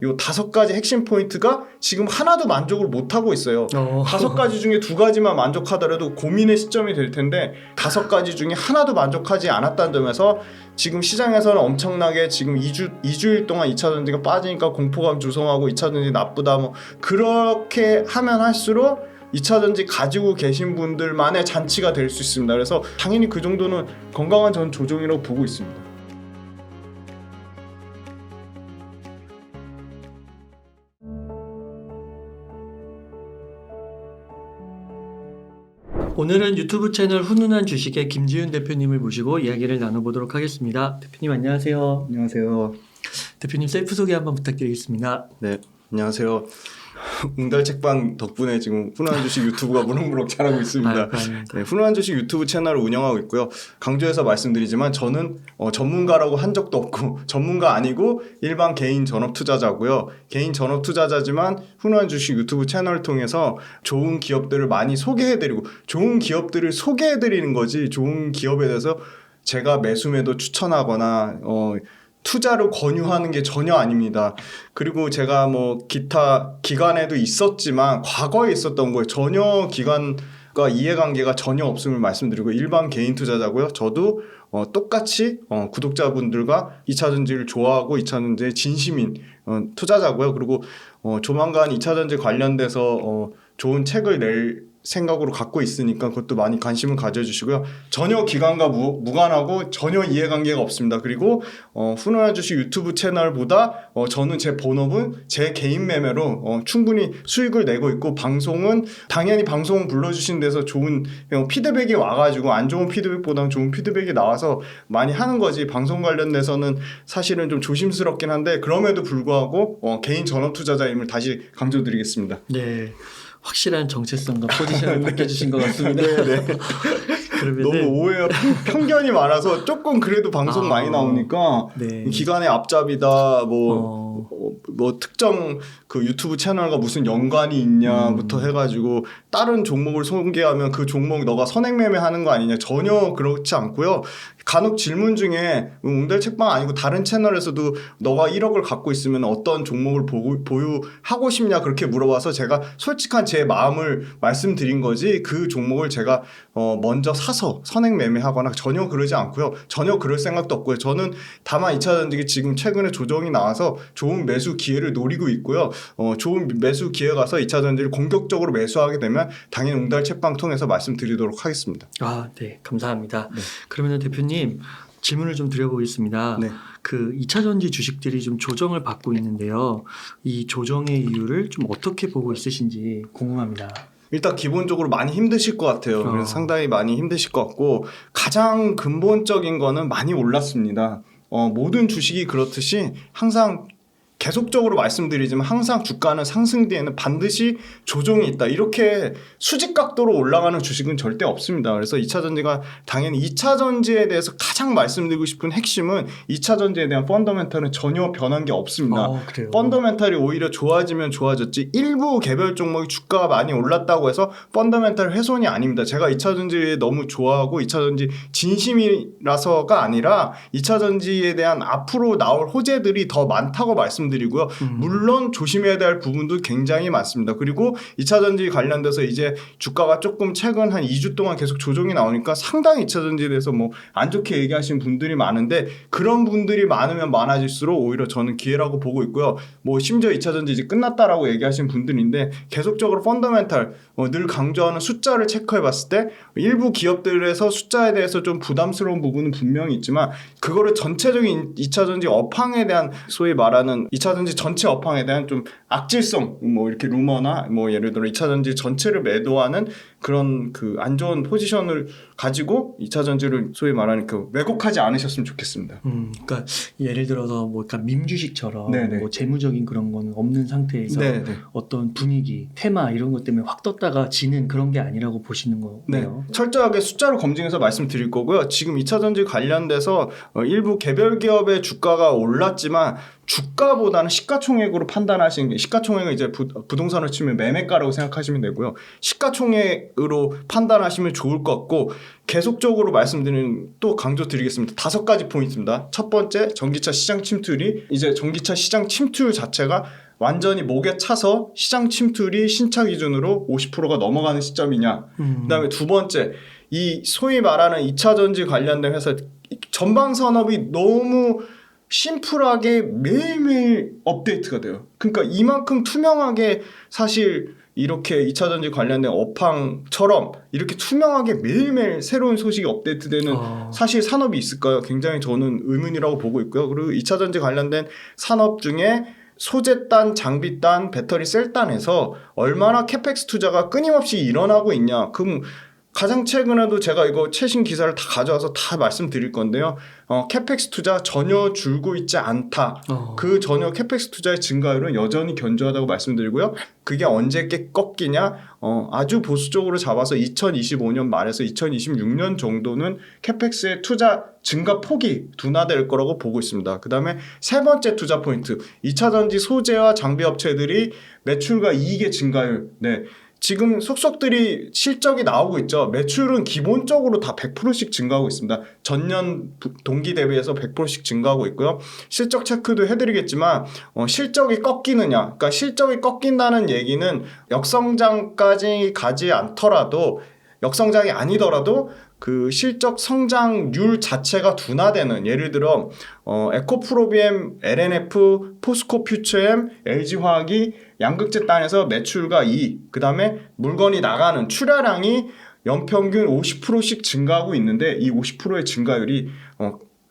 요 5가지 핵심 포인트가 지금 하나도 만족을 못하고 있어요. 5가지 중에 2가지만 만족하더라도 고민의 시점이 될 텐데 5가지 중에 하나도 만족하지 않았다는 점에서 지금 시장에서는 엄청나게 지금 2주일 동안 2차전지가 빠지니까 공포감 조성하고 2차전지 나쁘다 뭐 그렇게 하면 할수록 2차전지 가지고 계신 분들만의 잔치가 될 수 있습니다. 그래서 당연히 그 정도는 건강한 전 조정이라고 보고 있습니다. 오늘은 유튜브 채널 훈훈한 주식의 김지윤 대표님을 모시고 이야기를 나눠보도록 하겠습니다. 대표님 안녕하세요. 안녕하세요. 대표님 셀프 소개 한번 부탁드리겠습니다. 네, 안녕하세요. 웅달 책방 덕분에 지금 훈훈한 주식 유튜브가 무럭무럭 자라고 있습니다. 네, 훈훈한 주식 유튜브 채널을 운영하고 있고요. 강조해서 말씀드리지만 저는 전문가라고 한 적도 없고 전문가 아니고 일반 개인 전업 투자자고요. 개인 전업 투자자지만 훈훈한 주식 유튜브 채널을 통해서 좋은 기업들을 많이 소개해드리고 좋은 기업들을 소개해드리는 거지 좋은 기업에 대해서 제가 매수매도 추천하거나 투자를 권유하는 게 전혀 아닙니다. 그리고 제가 뭐 기타 기관에도 있었지만 과거에 있었던 거에 전혀 기관과 이해관계가 전혀 없음을 말씀드리고 일반 개인 투자자고요. 저도 똑같이 구독자분들과 2차전지를 좋아하고 2차전지의 진심인 투자자고요. 그리고 조만간 2차전지 관련돼서 좋은 책을 낼 생각으로 갖고 있으니까 그것도 많이 관심을 가져주시고요. 전혀 기관과 무관하고 전혀 이해관계가 없습니다. 그리고 훈훈한 주식 유튜브 채널보다 저는 제 본업은 제 개인 매매로 충분히 수익을 내고 있고 방송은 당연히 방송 불러주신 데서 좋은 피드백이 와가지고 안 좋은 피드백보다는 좋은 피드백이 나와서 많이 하는 거지 방송 관련돼서는 사실은 좀 조심스럽긴 한데 그럼에도 불구하고 개인 전업 투자자임을 다시 강조드리겠습니다. 네. 확실한 정체성과 포지션을 밝혀주신 것 같습니다. 네. 너무 오해와 편견이 많아서 조금 그래도 방송 많이 나오니까 네. 기관의 앞잡이다 뭐 특정 그 유튜브 채널과 무슨 연관이 있냐부터 해가지고 다른 종목을 소개하면 그 종목 너가 선행매매하는 거 아니냐 전혀 그렇지 않고요. 간혹 질문 중에 웅달 책방 아니고 다른 채널에서도 너가 1억을 갖고 있으면 어떤 종목을 보유하고 싶냐 그렇게 물어봐서 제가 솔직한 제 마음을 말씀드린 거지 그 종목을 제가 먼저 사서 선행 매매하거나 전혀 그러지 않고요. 전혀 그럴 생각도 없고요. 저는 다만 2차전지 지금 최근에 조정이 나와서 좋은 매수 기회를 노리고 있고요. 좋은 매수 기회가 가서 2차전지를 공격적으로 매수하게 되면 당연히 웅달 책방 통해서 말씀드리도록 하겠습니다. 네. 감사합니다. 네. 그러면 대표님 질문을 좀 드려보겠습니다. 네. 그 2차전지 주식들이 좀 조정을 받고 있는데요. 이 조정의 이유를 좀 어떻게 보고 있으신지 궁금합니다. 일단 기본적으로 많이 힘드실 것 같아요. 그래서 상당히 많이 힘드실 것 같고 가장 근본적인 거는 많이 올랐습니다. 모든 주식이 그렇듯이 항상 계속적으로 말씀드리지만 항상 주가는 상승 뒤에는 반드시 조정이 있다. 이렇게 수직각도로 올라가는 주식은 절대 없습니다. 그래서 2차전지가 당연히 2차전지에 대해서 가장 말씀드리고 싶은 핵심은 2차전지에 대한 펀더멘탈은 전혀 변한 게 없습니다. 펀더멘탈이 오히려 좋아지면 좋아졌지 일부 개별 종목이 주가가 많이 올랐다고 해서 펀더멘탈 훼손이 아닙니다. 제가 2차전지에 너무 좋아하고 2차전지 진심이라서가 아니라 2차전지에 대한 앞으로 나올 호재들이 더 많다고 말씀드리고요. 물론 조심해야 될 부분도 굉장히 많습니다. 그리고 2차전지 관련돼서 이제 주가가 조금 최근 한 2주 동안 계속 조정이 나오니까 상당히 2차전지에 대해서 뭐 안 좋게 얘기하시는 분들이 많은데 그런 분들이 많으면 많아질수록 오히려 저는 기회라고 보고 있고요. 뭐 심지어 2차전지 이제 끝났다라고 얘기하시는 분들인데 계속적으로 펀더멘탈 늘 강조하는 숫자를 체크해 봤을 때 일부 기업들에서 숫자에 대해서 좀 부담스러운 부분은 분명히 있지만 그거를 전체적인 2차전지 업황에 대한 소위 말하는 2차전지 전체 업황에 대한 좀 악질성 뭐 이렇게 루머나 뭐 예를 들어 2차전지 전체를 매도하는 그런 그 안 좋은 포지션을 가지고 2차전지를 소위 말하는 그 왜곡하지 않으셨으면 좋겠습니다. 그러니까 예를 들어서 뭐 약간 밈주식처럼 네네. 뭐 재무적인 그런 건 없는 상태에서 네네. 어떤 분위기, 테마 이런 것 때문에 확 떴다가 지는 그런 게 아니라고 보시는 거네요. 네. 철저하게 숫자로 검증해서 말씀드릴 거고요. 지금 2차전지 관련돼서 일부 개별 기업의 주가가 올랐지만 주가보다는 시가총액으로 판단하시는 게 시가총액은 이제 부동산으로 치면 매매가라고 생각하시면 되고요. 시가총액으로 판단하시면 좋을 것 같고 계속적으로 말씀드리는 또 강조드리겠습니다. 5가지 포인트입니다. 첫 번째, 전기차 시장 침투율이 이제 전기차 시장 침투율 자체가 완전히 목에 차서 시장 침투율이 신차 기준으로 50%가 넘어가는 시점이냐. 그다음에 두 번째, 이 소위 말하는 2차 전지 관련된 회사 전방 산업이 너무 심플하게 매일매일 업데이트가 돼요. 그러니까 이만큼 투명하게 사실 이렇게 2차 전지 관련된 업황처럼 이렇게 투명하게 매일매일 새로운 소식이 업데이트되는 사실 산업이 있을까요? 굉장히 저는 의문이라고 보고 있고요. 그리고 2차 전지 관련된 산업 중에 소재단, 장비단, 배터리 셀단에서 얼마나 캐펙스 투자가 끊임없이 일어나고 있냐. 그럼 가장 최근에도 제가 이거 최신 기사를 다 가져와서 다 말씀드릴 건데요. 캐펙스 투자 전혀 줄고 있지 않다. 그 전혀 캐펙스 투자의 증가율은 여전히 견조하다고 말씀드리고요. 그게 언제 꺾이냐? 아주 보수적으로 잡아서 2025년 말에서 2026년 정도는 캐펙스의 투자 증가 폭이 둔화될 거라고 보고 있습니다. 그 다음에 세 번째 투자 포인트. 2차 전지 소재와 장비 업체들이 매출과 이익의 증가율. 네. 지금 속속들이 실적이 나오고 있죠. 매출은 기본적으로 다 100%씩 증가하고 있습니다. 전년 동기 대비해서 100%씩 증가하고 있고요. 실적 체크도 해드리겠지만 실적이 꺾이느냐. 그러니까 실적이 꺾인다는 얘기는 역성장까지 가지 않더라도 역성장이 아니더라도 그 실적 성장률 자체가 둔화되는 예를 들어 에코프로비엠, LNF, 포스코 퓨처엠, LG화학이 양극재 단에서 매출과 이익 그 다음에 물건이 나가는 출하량이 연평균 50%씩 증가하고 있는데 이 50%의 증가율이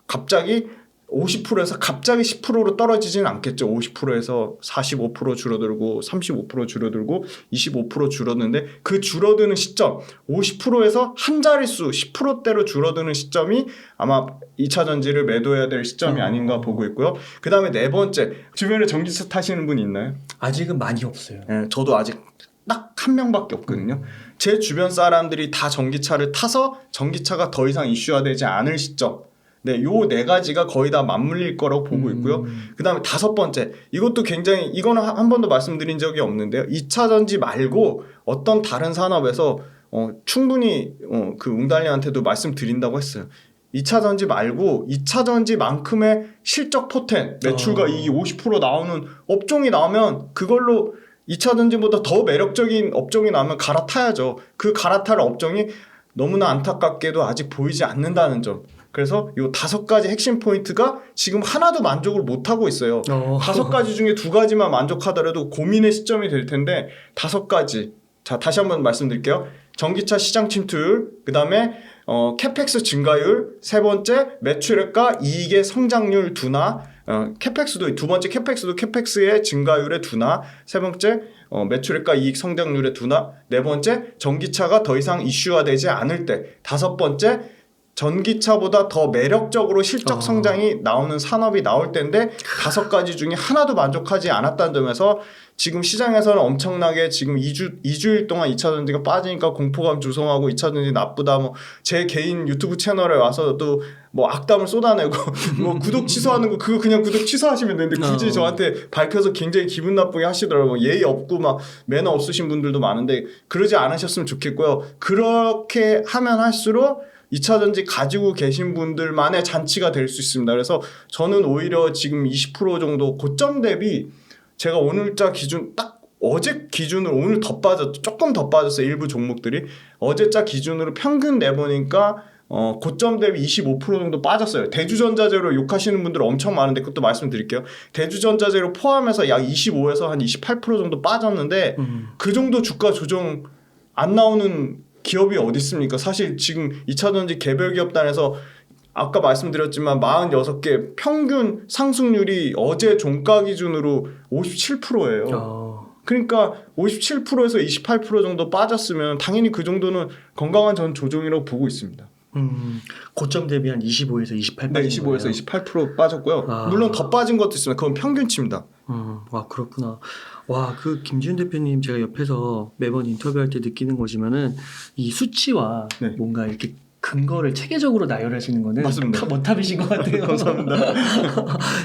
갑자기 50%에서 갑자기 10%로 떨어지진 않겠죠. 50%에서 45% 줄어들고 35% 줄어들고 25% 줄었는데 그 줄어드는 시점 50%에서 한 자릿수 10%대로 줄어드는 시점이 아마 2차 전지를 매도해야 될 시점이 아닌가 보고 있고요. 그 다음에 네 번째, 주변에 전기차 타시는 분 있나요? 아직은 많이 없어요. 네, 저도 아직 딱 한 명밖에 없거든요. 제 주변 사람들이 다 전기차를 타서 전기차가 더 이상 이슈화되지 않을 시점. 네, 요 네 가지가 거의 다 맞물릴 거라고 보고 있고요. 그 다음에 다섯 번째, 이것도 굉장히, 이거는 한 번도 말씀드린 적이 없는데요. 2차 전지 말고 어떤 다른 산업에서 충분히 그 웅달리한테도 말씀드린다고 했어요. 2차 전지 말고 2차 전지만큼의 실적 포텐, 매출과 이익이 50% 나오는 업종이 나오면 그걸로 2차 전지보다 더 매력적인 업종이 나오면 갈아타야죠. 그 갈아탈 업종이 너무나 안타깝게도 아직 보이지 않는다는 점. 그래서 이 5가지 핵심 포인트가 지금 하나도 만족을 못하고 있어요. 5가지 중에 2가지만 만족하더라도 고민의 시점이 될 텐데 5가지. 자, 다시 한번 말씀드릴게요. 전기차 시장 침투율, 그 다음에 캐펙스 증가율, 세 번째 매출액과 이익의 성장률 둔화, 캐펙스도 두 번째 캐펙스도 캐펙스의 증가율의 둔화, 세 번째 매출액과 이익 성장률의 둔화, 네 번째 전기차가 더 이상 이슈화되지 않을 때, 다섯 번째 전기차보다 더 매력적으로 실적 성장이 나오는 산업이 나올 때인데 5가지 중에 하나도 만족하지 않았다는 점에서 지금 시장에서는 엄청나게 지금 2주일 동안 2차 전지가 빠지니까 공포감 조성하고 2차 전지 나쁘다 뭐 제 개인 유튜브 채널에 와서도 뭐 악담을 쏟아내고 뭐 구독 취소하는 거 그거 그냥 구독 취소하시면 되는데 굳이 저한테 밝혀서 굉장히 기분 나쁘게 하시더라고요. 예의 없고 막 매너 없으신 분들도 많은데 그러지 않으셨으면 좋겠고요. 그렇게 하면 할수록 2차 전지 가지고 계신 분들만의 잔치가 될 수 있습니다. 그래서 저는 오히려 지금 20% 정도 고점 대비 제가 오늘자 기준 딱 어제 기준으로 오늘 더 빠졌죠. 조금 더 빠졌어요. 일부 종목들이. 어제자 기준으로 평균 내보니까 고점 대비 25% 정도 빠졌어요. 대주전자재로 욕하시는 분들 엄청 많은데 그것도 말씀드릴게요. 대주전자재로 포함해서 약 25에서 한 28% 정도 빠졌는데 그 정도 주가 조정 안 나오는 기업이 어디 있습니까? 사실 지금 2차 전지 개별 기업단에서 아까 말씀드렸지만 46개 평균 상승률이 어제 종가 기준으로 57%예요. 그러니까 57%에서 28% 정도 빠졌으면 당연히 그 정도는 건강한 전 조정이라고 보고 있습니다. 고점 대비 한 25에서 28 네, 빠진 25에서 거예요? 28% 빠졌고요. 물론 더 빠진 것도 있습니다. 그건 평균치입니다. 와, 그렇구나. 와, 그 김지훈 대표님 제가 옆에서 매번 인터뷰할 때 느끼는 거지만은 이 수치와 네. 뭔가 이렇게 근거를 체계적으로 나열하시는 거는 맞습니다. 원탑이신 것 같아요. 감사합니다.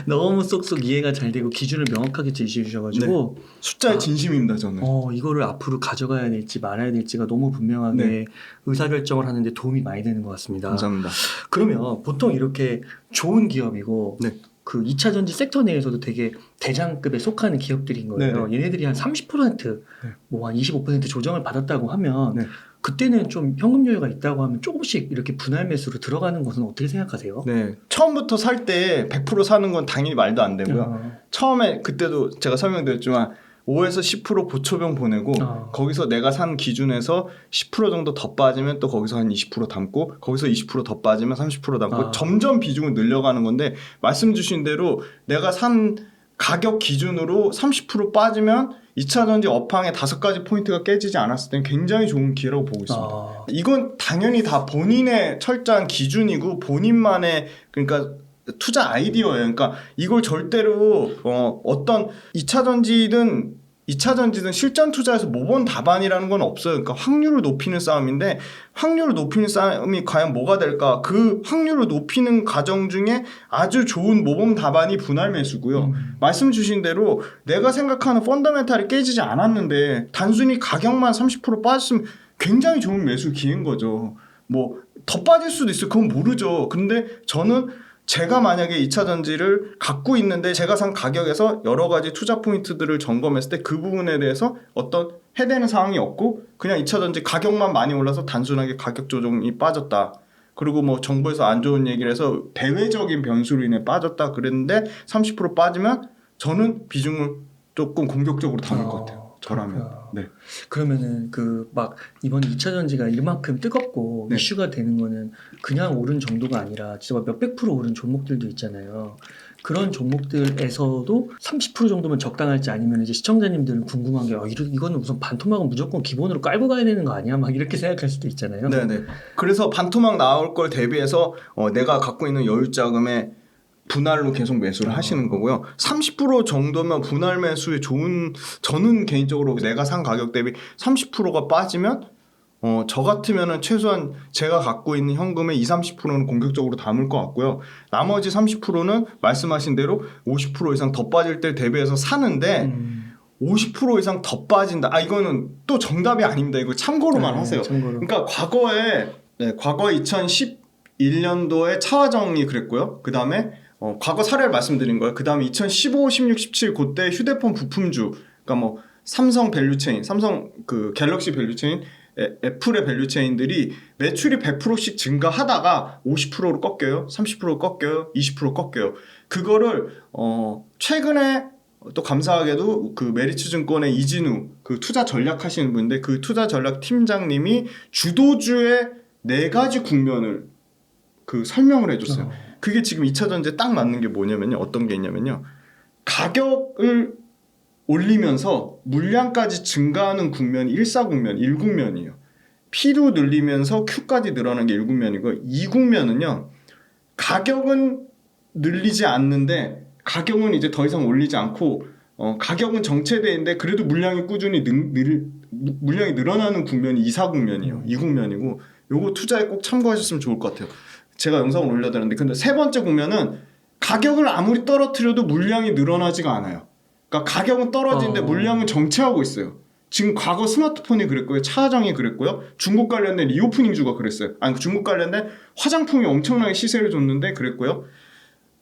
너무 쏙쏙 이해가 잘 되고 기준을 명확하게 제시해 주셔가지고 숫자에 진심입니다 저는. 이거를 앞으로 가져가야 될지 말아야 될지가 너무 분명하게 의사결정을 하는데 도움이 많이 되는 것 같습니다. 감사합니다. 그러면 보통 이렇게 좋은 기업이고 네. 그 2차 전지 섹터 내에서도 되게 대장급에 속하는 기업들인 거예요. 얘네들이 한 30%, 뭐 한 25% 조정을 받았다고 하면 그때는 좀 현금 여유가 있다고 하면 조금씩 이렇게 분할 매수로 들어가는 것은 어떻게 생각하세요? 네. 처음부터 살 때 100% 사는 건 당연히 말도 안 되고요. 처음에 그때도 제가 설명드렸지만 5에서 10% 보초병 보내고 거기서 내가 산 기준에서 10% 정도 더 빠지면 또 거기서 한 20% 담고 거기서 20% 더 빠지면 30% 담고 점점 비중을 늘려가는 건데 말씀 주신 대로 내가 산 가격 기준으로 30% 빠지면 2차 전지 업황의 5가지 포인트가 깨지지 않았을 때는 굉장히 좋은 기회라고 보고 있습니다. 이건 당연히 다 본인의 철저한 기준이고 본인만의 그러니까 투자 아이디어예요. 그러니까 이걸 절대로 어떤 2차 전지든 실전 투자에서 모범 답안이라는 건 없어요. 그러니까 확률을 높이는 싸움인데 확률을 높이는 싸움이 과연 뭐가 될까? 그 확률을 높이는 과정 중에 아주 좋은 모범 답안이 분할 매수고요. 말씀 주신 대로 내가 생각하는 펀더멘탈이 깨지지 않았는데 단순히 가격만 30% 빠졌으면 굉장히 좋은 매수 기회인 거죠. 뭐 더 빠질 수도 있어요. 그건 모르죠. 근데 저는 제가 만약에 2차 전지를 갖고 있는데 제가 산 가격에서 여러 가지 투자 포인트들을 점검했을 때 그 부분에 대해서 어떤 해대는 상황이 없고 그냥 2차 전지 가격만 많이 올라서 단순하게 가격 조정이 빠졌다. 그리고 뭐 정부에서 안 좋은 얘기를 해서 대외적인 변수로 인해 빠졌다 그랬는데 30% 빠지면 저는 비중을 조금 공격적으로 담을 것 같아요. 저라면. 네. 그러면은 그 막 이번 2차 전지가 이만큼 뜨겁고 이슈가 되는 거는 그냥 오른 정도가 아니라 진짜 막 몇백 프로 오른 종목들도 있잖아요. 그런 종목들에서도 30% 정도면 적당할지 아니면 이제 시청자님들은 궁금한 게 이거는 우선 반토막은 무조건 기본으로 깔고 가야 되는 거 아니야? 막 이렇게 생각할 수도 있잖아요. 네네. 그래서 반토막 나올 걸 대비해서 내가 갖고 있는 여유 자금에 분할로 계속 매수를 하시는 거고요. 30% 정도면 분할 매수에 좋은 저는 개인적으로 내가 산 가격 대비 30%가 빠지면 저 같으면은 최소한 제가 갖고 있는 현금의 20-30%는 공격적으로 담을 것 같고요. 나머지 30%는 말씀하신 대로 50% 이상 더 빠질 때 대비해서 사는데 50% 이상 더 빠진다. 이거는 또 정답이 아닙니다. 이거 참고로만 하세요. 참고로. 그러니까 과거에 2011년도에 차화정이 그랬고요. 그 다음에 과거 사례를 말씀드린 거예요. 그 다음에 2015, 16, 17 그때 휴대폰 부품주, 그러니까 뭐 삼성 밸류체인, 삼성 그 갤럭시 밸류체인, 애플의 밸류체인들이 매출이 100%씩 증가하다가 50%로 꺾여요, 30%로 꺾여요, 20% 꺾여요. 그거를 최근에 또 감사하게도 그 메리츠증권의 이진우 그 투자 전략 하시는 분인데 그 투자 전략 팀장님이 주도주의 4가지 국면을 그 설명을 해줬어요. 그게 지금 2차 전지에 딱 맞는 게 뭐냐면요. 어떤 게 있냐면요. 가격을 올리면서 물량까지 증가하는 국면이 1사국면, 1국면이에요. P로 늘리면서 Q까지 늘어나는 게 1국면이고 2국면은요. 가격은 늘리지 않는데 가격은 이제 더 이상 올리지 않고 가격은 정체되어 있는데 그래도 물량이 꾸준히 물량이 늘어나는 국면이 2사국면이에요. 2국면이고 요거 투자에 꼭 참고하셨으면 좋을 것 같아요. 제가 영상을 올려드렸는데 근데 세 번째 국면은 가격을 아무리 떨어뜨려도 물량이 늘어나지가 않아요. 그러니까 가격은 떨어지는데 물량은 정체하고 있어요. 지금 과거 스마트폰이 그랬고요. 차화정이 그랬고요. 중국 관련된 리오프닝주가 그랬어요. 아니 중국 관련된 화장품이 엄청나게 시세를 줬는데 그랬고요.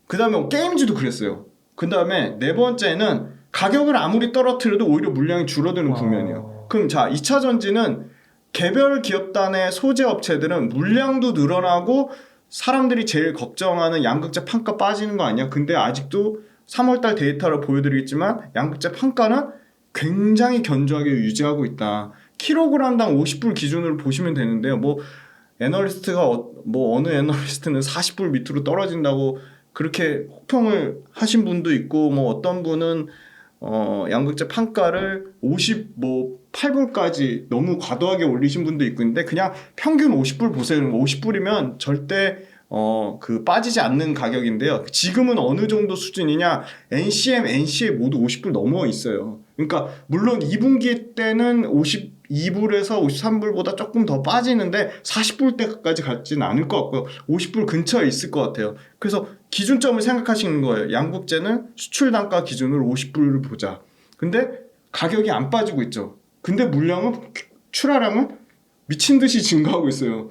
그 다음에 게임주도 그랬어요. 그 다음에 네 번째는 가격을 아무리 떨어뜨려도 오히려 물량이 줄어드는 국면이에요. 그럼 자 2차 전지는 개별 기업단의 소재 업체들은 물량도 늘어나고 사람들이 제일 걱정하는 양극재 판가 빠지는 거 아니야? 근데 아직도 3월달 데이터를 보여드리겠지만 양극재 판가는 굉장히 견조하게 유지하고 있다. 킬로그램당 50불 기준으로 보시면 되는데요. 뭐 애널리스트가 어느 애널리스트는 40불 밑으로 떨어진다고 그렇게 혹평을 하신 분도 있고 뭐 어떤 분은 양극재 판가를 8불까지 너무 과도하게 올리신 분도 있고 있는데 그냥 평균 50불 보세요. 50불이면 절대 그 빠지지 않는 가격인데요. 지금은 어느 정도 수준이냐? NCM, NCA 모두 50불 넘어 있어요. 그러니까 물론 2분기 때는 52불에서 53불보다 조금 더 빠지는데 40불 때까지 가지는 않을 것 같고요. 50불 근처에 있을 것 같아요. 그래서 기준점을 생각하시는 거예요. 양국재는 수출 단가 기준으로 50불을 보자. 근데 가격이 안 빠지고 있죠. 근데 물량은 출하량은 미친 듯이 증가하고 있어요.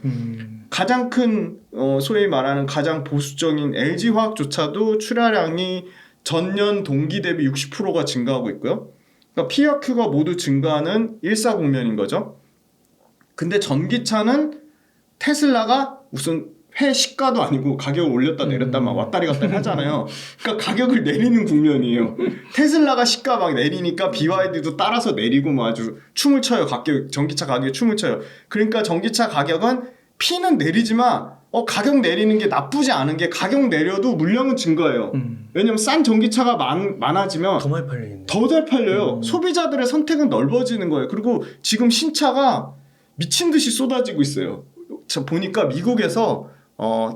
가장 큰 소위 말하는 가장 보수적인 LG화학조차도 출하량이 전년 동기 대비 60%가 증가하고 있고요. 그러니까 P와 Q가 모두 증가하는 일사국면인 거죠. 근데 전기차는 테슬라가 무슨 회 시가도 아니고 가격을 올렸다 내렸다 막 왔다리 갔다리 하잖아요. 그러니까 가격을 내리는 국면이에요. 테슬라가 시가 막 내리니까 BYD도 따라서 내리고 뭐 아주 춤을 춰요. 전기차 가격에 춤을 춰요. 그러니까 전기차 가격은 P는 내리지만 가격 내리는 게 나쁘지 않은 게 가격 내려도 물량은 증가해요. 왜냐면 싼 전기차가 많아지면 더 많이 팔리겠네. 더 잘 팔려요. 소비자들의 선택은 넓어지는 거예요. 그리고 지금 신차가 미친 듯이 쏟아지고 있어요. 저 보니까 미국에서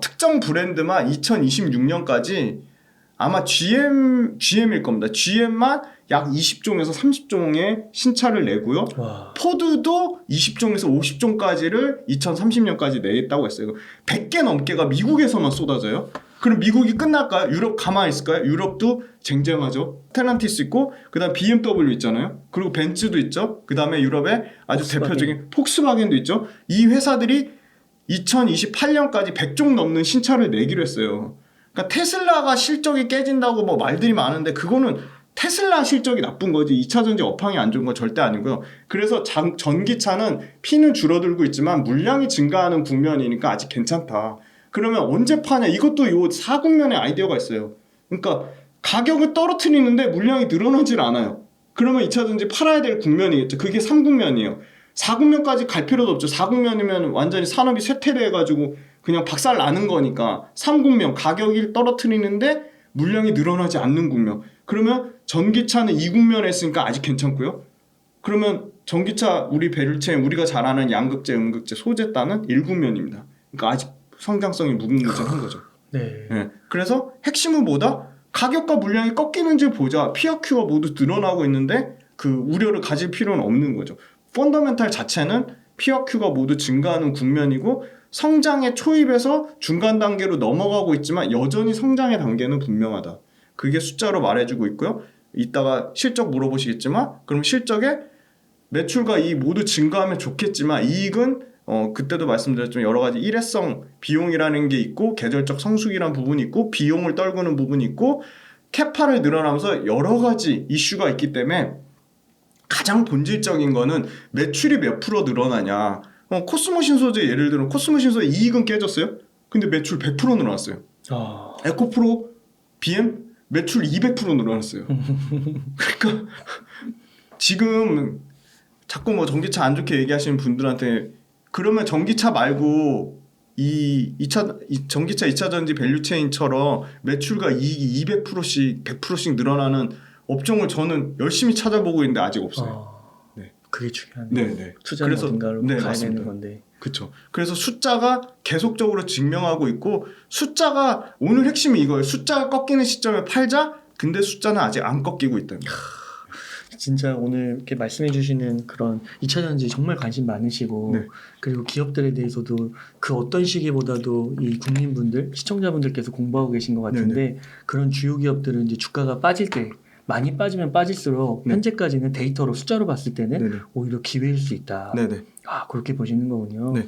특정 브랜드만 2026년까지 아마 GM일 겁니다. GM만 약 20종에서 30종의 신차를 내고요. 와. 포드도 20종에서 50종까지를 2030년까지 내겠다고 했어요. 100개 넘게가 미국에서만 쏟아져요. 그럼 미국이 끝날까요? 유럽 가만히 있을까요? 유럽도 쟁쟁하죠. 스텔란티스 있고 그다음 BMW 있잖아요. 그리고 벤츠도 있죠. 그다음에 유럽의 아주 폭스바겐. 대표적인 폭스바겐도 있죠. 이 회사들이 2028년까지 100종 넘는 신차를 내기로 했어요. 그러니까 테슬라가 실적이 깨진다고 뭐 말들이 많은데 그거는 테슬라 실적이 나쁜 거지 2차전지 업황이 안 좋은 건 절대 아니고요. 그래서 전기차는 P는 줄어들고 있지만 물량이 증가하는 국면이니까 아직 괜찮다. 그러면 언제 파냐? 이것도 요 4국면의 아이디어가 있어요. 그러니까 가격을 떨어뜨리는데 물량이 늘어나질 않아요. 그러면 2차전지 팔아야 될 국면이겠죠. 그게 3국면이에요. 4국면까지 갈 필요도 없죠. 4국면이면 완전히 산업이 쇠퇴돼가지고 그냥 박살 나는 거니까 3국면 가격을 떨어뜨리는데 물량이 늘어나지 않는 국면. 그러면 전기차는 2국면에 했으니까 아직 괜찮고요. 그러면 전기차 우리 밸류체인 우리가 잘 아는 양극재, 음극재, 소재단은 1국면입니다. 그러니까 아직 성장성이 무궁무진한 거죠. 네. 네. 그래서 핵심은 뭐다? 가격과 물량이 꺾이는지 보자. P와 Q가 모두 늘어나고 있는데 그 우려를 가질 필요는 없는 거죠. 펀더멘탈 자체는 P와 Q가 모두 증가하는 국면이고 성장의 초입에서 중간 단계로 넘어가고 있지만 여전히 성장의 단계는 분명하다. 그게 숫자로 말해주고 있고요. 이따가 실적 물어보시겠지만 그럼 실적에 매출과 이익 모두 증가하면 좋겠지만 이익은 그때도 말씀드렸지만 여러 가지 일회성 비용이라는 게 있고 계절적 성수기라는 부분이 있고 비용을 떨구는 부분이 있고 캐파를 늘어나면서 여러 가지 이슈가 있기 때문에 가장 본질적인 거는 매출이 몇 프로 늘어나냐. 코스모 신소재 예를 들어 코스모 신소재 이익은 깨졌어요. 근데 매출 100% 늘어났어요. 에코프로 BM 매출 200% 늘어났어요. 그러니까 지금 자꾸 뭐 전기차 안 좋게 얘기하시는 분들한테 그러면 전기차 말고 전기차 2차전지 밸류체인처럼 매출과 이익이 200%씩 100%씩 늘어나는 업종을 저는 열심히 찾아보고 있는데 아직 없어요. 네. 그게 중요하네요. 네. 투자는 어딘가로 가야 맞습니다. 되는 건데. 그렇죠. 그래서 숫자가 계속적으로 증명하고 있고 숫자가 오늘 핵심이 이거예요. 숫자가 꺾이는 시점에 팔자. 근데 숫자는 아직 안 꺾이고 있다는 거예요. 진짜 오늘 이렇게 말씀해 주시는 그런 2차전지 정말 관심 많으시고 네. 그리고 기업들에 대해서도 그 어떤 시기보다도 이 국민분들, 시청자분들께서 공부하고 계신 것 같은데 그런 주요 기업들은 이제 주가가 빠질 때 많이 빠지면 빠질수록 네. 현재까지는 데이터로 숫자로 봤을 때는 네네. 오히려 기회일 수 있다. 네네. 아, 그렇게 보시는 거군요. 네.